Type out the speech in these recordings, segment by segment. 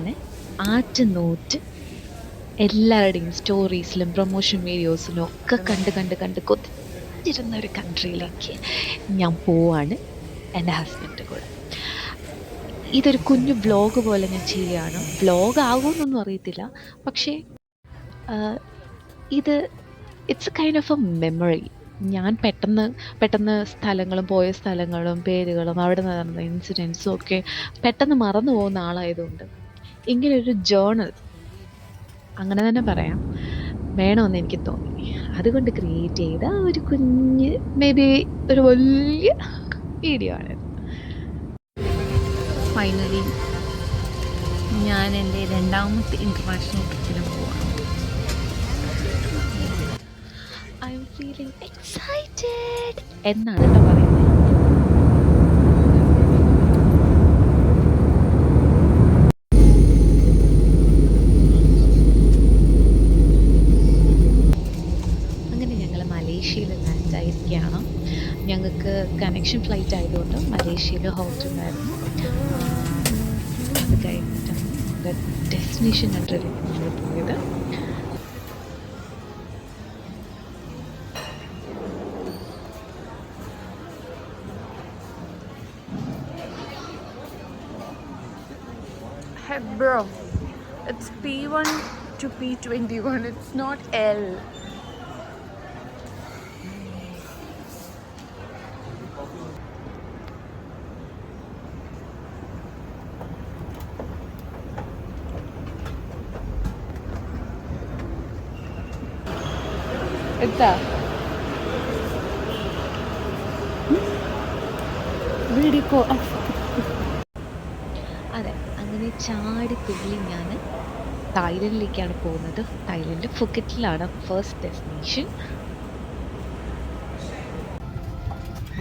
അങ്ങനെ ആറ്റുനോറ്റ് എല്ലാവരുടെയും സ്റ്റോറീസിലും പ്രൊമോഷൻ വീഡിയോസിലും ഒക്കെ കണ്ട് കൊതിച്ചിരുന്ന ഒരു കൺട്രിയിലേക്ക് ഞാൻ പോവാണ് എൻ്റെ ഹസ്ബൻഡിൻ്റെ കൂടെ. ഇതൊരു കുഞ്ഞു വ്ലോഗ് പോലെ ഞാൻ ചെയ്യുകയാണ്. വ്ലോഗ് ആകുമെന്നൊന്നും അറിയത്തില്ല, പക്ഷേ ഇത് it's A kind of A memory. ഞാൻ പെട്ടെന്ന് പോയ സ്ഥലങ്ങളും പേരുകളും അവിടെ നടന്ന ഇൻസിഡൻസും ഒക്കെ പെട്ടെന്ന് മറന്നു പോകുന്ന ആളായതുകൊണ്ട് ഇങ്ങനൊരു ജേർണൽ, അങ്ങനെ തന്നെ പറയാം, വേണമെന്ന് എനിക്ക് തോന്നി. അതുകൊണ്ട് ക്രിയേറ്റ് ചെയ്ത ഒരു കുഞ്ഞ്, മേ ബി ഒരു വലിയ വീഡിയോ ആണ്. ഫൈനലി ഞാൻ എൻ്റെ രണ്ടാമത്തെ ഇൻ്റർനാഷണൽ ട്രിപ്പിന് പോവാണ്. ഐ എം ഫീലിംഗ് എക്സൈറ്റഡ് എന്നാണ് കേട്ടോ പറയുന്നത്. അങ്ങനെ ഞങ്ങൾ മലേഷ്യയിൽ ലാൻഡായിരിക്കുകയാണ്. ഞങ്ങൾക്ക് കണക്ഷൻ ഫ്ലൈറ്റ് ആയതുകൊണ്ട് മലേഷ്യയിൽ ഹോട്ടലുണ്ടായിരുന്നു. അത് കഴിഞ്ഞിട്ടാണ് ഞങ്ങളുടെ ഡെസ്റ്റിനേഷൻ കൺട്രിയിലേക്ക് നമ്മൾ പോയത്. Hey bro, it's P1 to P21, it's not L. എന്താ വീഡിയോ? അതെ, അങ്ങനെ ചാടിത്തുള്ളി ഞാൻ തായ്ലൻഡിലേക്കാണ് പോകുന്നത്. തായ്ലൻഡ് ഫുക്കറ്റിലാണ് ഫസ്റ്റ് ഡെസ്റ്റിനേഷൻ.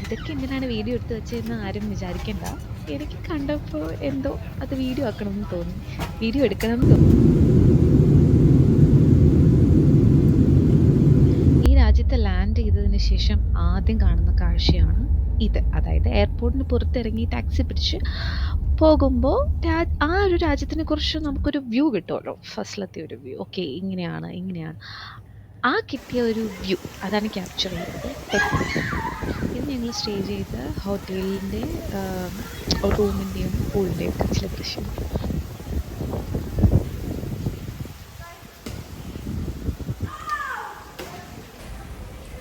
ഇതൊക്കെ എന്തിനാണ് വീഡിയോ എടുത്ത് വെച്ചതെന്ന് ആരും വിചാരിക്കണ്ട. എനിക്ക് കണ്ടപ്പോൾ എന്തോ അത് വീഡിയോ ആക്കണമെന്ന് തോന്നി, വീഡിയോ എടുക്കണമെന്ന് തോന്നി. ഈ രാജ്യത്ത് ലാൻഡ് ചെയ്തതിന് ശേഷം ആദ്യം കാണുന്ന കാഴ്ചയാണ് ഇത്. അതായത് എയർപോർട്ടിന് പുറത്തിറങ്ങി ടാക്സി പിടിച്ച് പോകുമ്പോൾ ആ ഒരു രാജ്യത്തിനെ കുറിച്ച് നമുക്കൊരു വ്യൂ കിട്ടുമല്ലോ. ഫസ്റ്റിലത്തെ ഒരു വ്യൂ, ഓക്കെ ഇങ്ങനെയാണ്. ആ കിട്ടിയ ഒരു വ്യൂ അതാണ് ക്യാപ്ചർ ചെയ്തത്. ഇത് ഞങ്ങൾ സ്റ്റേ ചെയ്ത ഹോട്ടലിൻ്റെ റൂമിൻ്റെയും പൂളിൻ്റെയും ചില ദൃശ്യം.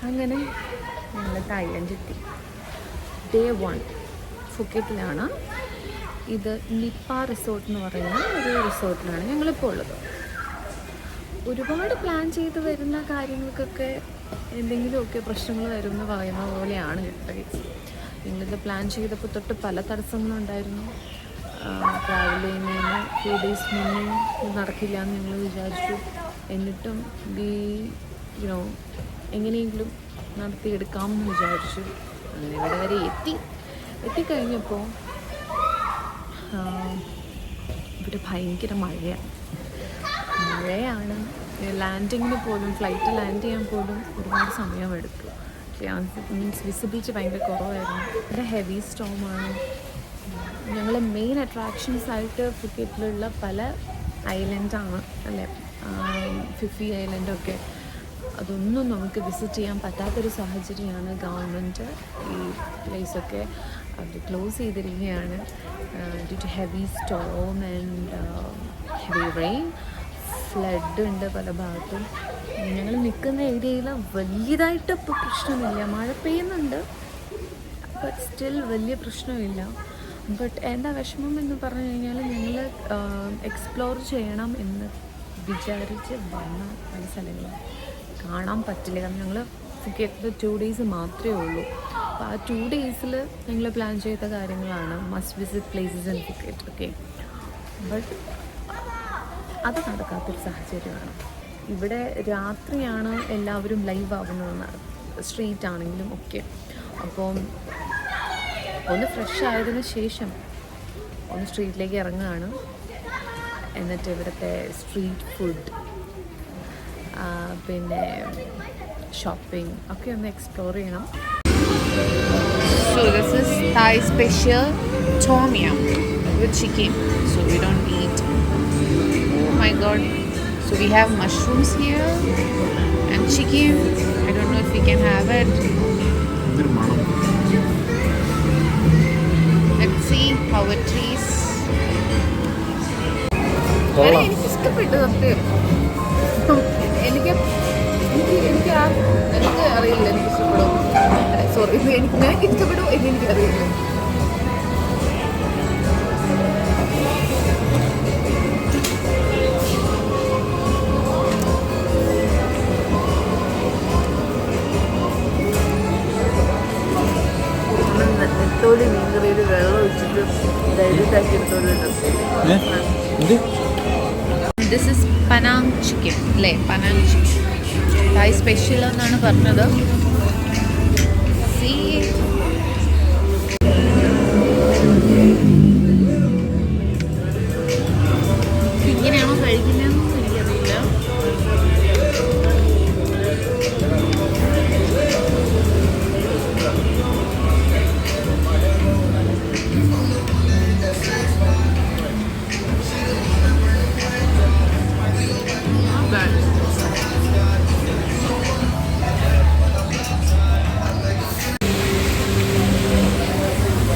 അങ്ങനെ ഞങ്ങൾ തായ്ലൻഡ് എത്തി. ഡേ 1 ഫുക്കറ്റിലാണ്. ഇത് നിപ്പ റിസോർട്ട് എന്ന് പറയുന്ന ഒരു റിസോർട്ടിലാണ് ഞങ്ങളിപ്പോൾ ഉള്ളത്. ഒരുപാട് പ്ലാൻ ചെയ്ത് വരുന്ന കാര്യങ്ങൾക്കൊക്കെ എന്തെങ്കിലുമൊക്കെ പ്രശ്നങ്ങൾ വരും എന്ന് പറയുന്ന പോലെയാണ് കേട്ടോ. ഞങ്ങളിത് പ്ലാൻ ചെയ്തപ്പോൾ തൊട്ട് പല തടസ്സങ്ങളുണ്ടായിരുന്നു. ട്രാവൽ ചെയ്യുന്നതിന് 2 days മുന്നേ ഇത് നടക്കില്ല എന്ന് ഞങ്ങൾ വിചാരിച്ചു. എന്നിട്ടും എങ്ങനെയെങ്കിലും നടത്തിയെടുക്കാമെന്ന് വിചാരിച്ചു. അങ്ങനെ ഇവിടെ വരെ എത്തിക്കഴിഞ്ഞപ്പോൾ ഇവിടെ ഭയങ്കര മഴയാണ്. ലാൻഡിങ്ങിന് പോലും, ഫ്ലൈറ്റ് ലാൻഡ് ചെയ്യാൻ പോലും ഒരുപാട് സമയമെടുത്തു. മീൻസ് വിസിബിലിറ്റി ഭയങ്കര കുറവായിരുന്നു. ഇവിടെ ഹെവി സ്റ്റോമാണ്. ഞങ്ങൾ മെയിൻ അട്രാക്ഷൻസ് ആയിട്ട് ഫുക്കറ്റിലുള്ള പല ഐലൻഡാണ് അല്ലേ, ഫിഫി ഐലൻഡൊക്കെ, അതൊന്നും നമുക്ക് വിസിറ്റ് ചെയ്യാൻ പറ്റാത്തൊരു സാഹചര്യമാണ്. ഗവൺമെൻറ് ഈ പ്ലേസൊക്കെ അത് ക്ലോസ് ചെയ്തിരിക്കുകയാണ് due to heavy storm and heavy rain. Flood ഉണ്ട് പല ഭാഗത്തും. ഞങ്ങൾ നിൽക്കുന്ന ഏരിയയിൽ വലിയതായിട്ട് ഇപ്പോൾ പ്രശ്നമില്ല. മഴ പെയ്യുന്നുണ്ട്, ബട്ട് സ്റ്റിൽ വലിയ പ്രശ്നമില്ല. ബട്ട് എന്താ വിഷമം എന്ന് പറഞ്ഞു കഴിഞ്ഞാൽ ഞങ്ങൾ എക്സ്പ്ലോർ ചെയ്യണം എന്ന് വിചാരിച്ച് വന്ന പല സ്ഥലങ്ങളും കാണാൻ പറ്റില്ല. കാരണം ഞങ്ങൾ ഫുക്കറ്റിൽ 2 days മാത്രമേ ഉള്ളൂ. അപ്പോൾ ആ 2 days ഞങ്ങൾ പ്ലാൻ ചെയ്ത കാര്യങ്ങളാണ് must visit places in Phuket. Okay, but അത് നടക്കാത്തൊരു സാഹചര്യമാണ്. ഇവിടെ രാത്രിയാണ് എല്ലാവരും ലൈവ് ആവുന്നത്, സ്ട്രീറ്റ് ആണെങ്കിലും ഒക്കെ. അപ്പോൾ ഒന്ന് ഫ്രഷ് ആയതിനു ശേഷം ഒന്ന് സ്ട്രീറ്റിലേക്ക് ഇറങ്ങുകയാണ്. എന്നിട്ട് ഇവിടുത്തെ സ്ട്രീറ്റ് ഫുഡ്, പിന്നെ ഷോപ്പിംഗ് ഒക്കെ ഒന്ന് എക്സ്പ്ലോർ ചെയ്യണം. So this is Thai special tom yum. with chicken, so we don't eat. Oh my god. So we have mushrooms here and chicken. I don't know if we can have it. Let's see how it tastes. എനിക്ക് ഇഷ്ടപ്പെട്ടു സത്യം. എനിക്ക് എനിക്ക് അറിയില്ല എനിക്ക് ഇഷ്ടപ്പെടും. Sorry, എനിക്ക് ഇഷ്ടപ്പെടും എന്ന് എനിക്കറിയില്ല. നെത്തോലി മീൻകറിയിൽ വെള്ളം ഒഴിച്ചിട്ട് ഡൈലൂട്ടാക്കി എടുത്തോണ്ട്. ദിസ് ഇസ് പനാങ് ചിക്കൻ അല്ലേ? പനാങ് ചിക്കൻ തായ് സ്പെഷ്യൽ എന്നാണ് പറഞ്ഞത്. സീ ഇങ്ങനെയാണോ കഴിക്കുന്നതെന്നും എനിക്കറിയില്ല.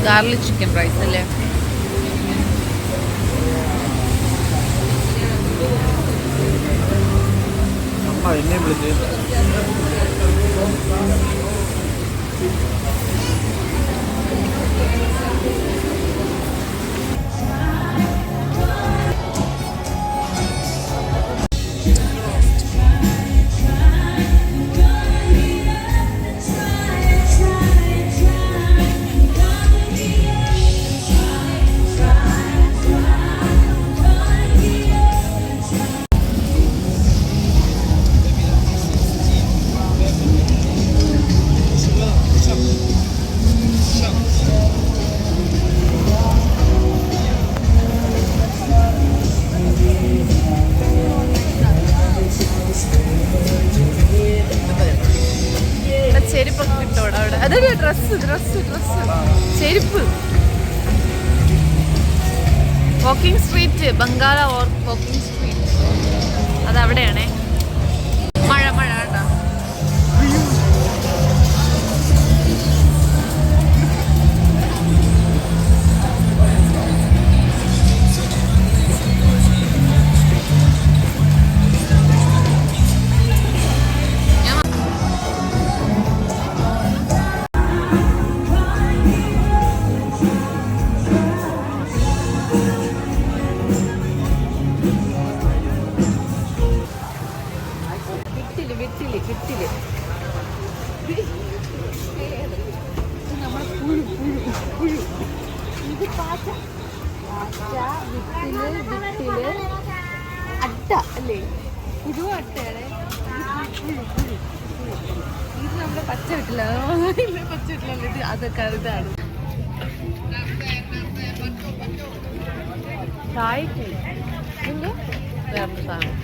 ഗാർലിക് ചിക്കൻ റൈസ് അല്ലേ? എന്നെ വിളിച്ച് ചെരുപ്പൊക്കെ കിട്ടോടെ അവിടെ. അതൊരു ഡ്രസ്സ് ചെരുപ്പ്. Walking street, Bangla walking street അതവിടെയാണേ. മഴ കേട്ടോ. കിട്ടില് നമ്മളെ പുഴു ഇത് പാറ്റ വിട്ടില് അട്ട അല്ലേ? ഇതും അട്ടയാണ്. ഇത് നമ്മുടെ പച്ച വിട്ടില്ല, പച്ച വിട്ടില്ല. അതൊക്കെ ഇതാണ് ചായക്ക് വേറൊരു സാധനം.